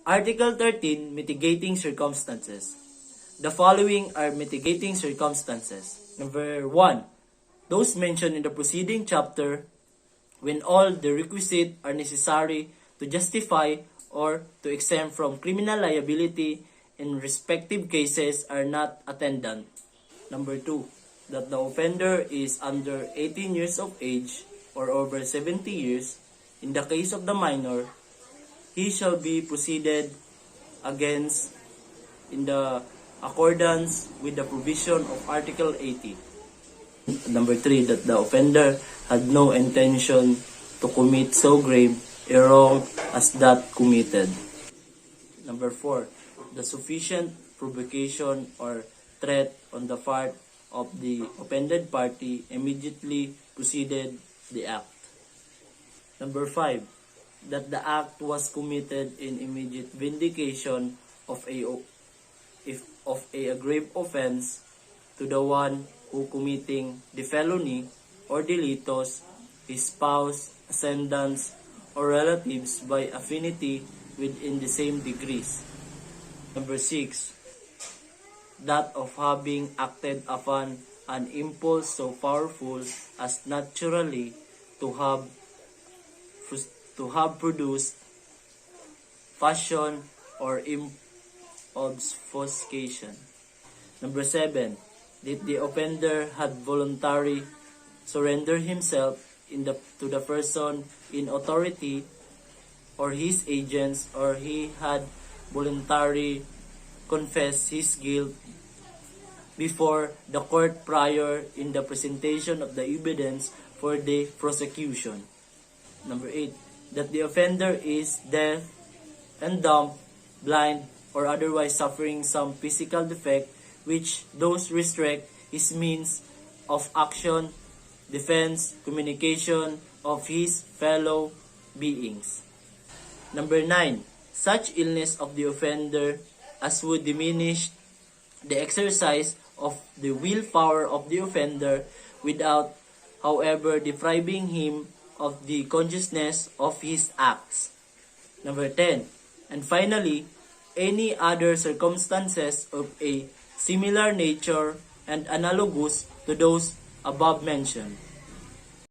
Article 13, Mitigating Circumstances. The following are mitigating circumstances. Number 1, those mentioned in the preceding chapter when all the requisite are necessary to justify or to exempt from criminal liability in respective cases are not attendant. Number 2, that the offender is under 18 years of age or over 70 years. In the case of the minor, he shall be proceeded against in the accordance with the provision of Article 80. Number 3, that the offender had no intention to commit so grave a wrong as that committed. Number 4, the sufficient provocation or threat on the part of the offended party immediately preceded the act. Number 5, that the act was committed in immediate vindication of a grave offense to the one who committing the felony or delitos, his spouse, ascendants, or relatives by affinity within the same degrees. Number 6, that of having acted upon an impulse so powerful as naturally to have produced passion or obfuscation. Number 7, that the offender had voluntarily surrendered himself to the person in authority or his agents, or he had voluntarily confessed his guilt before the court prior in the presentation of the evidence for the prosecution. Number 8, that the offender is deaf and dumb, blind, or otherwise suffering some physical defect which those restrict his means of action, defense, communication of his fellow beings. Number 9, such illness of the offender as would diminish the exercise of the willpower of the offender without, however, depriving him of the consciousness of his acts. Number 10, and finally, any other circumstances of a similar nature and analogous to those above mentioned.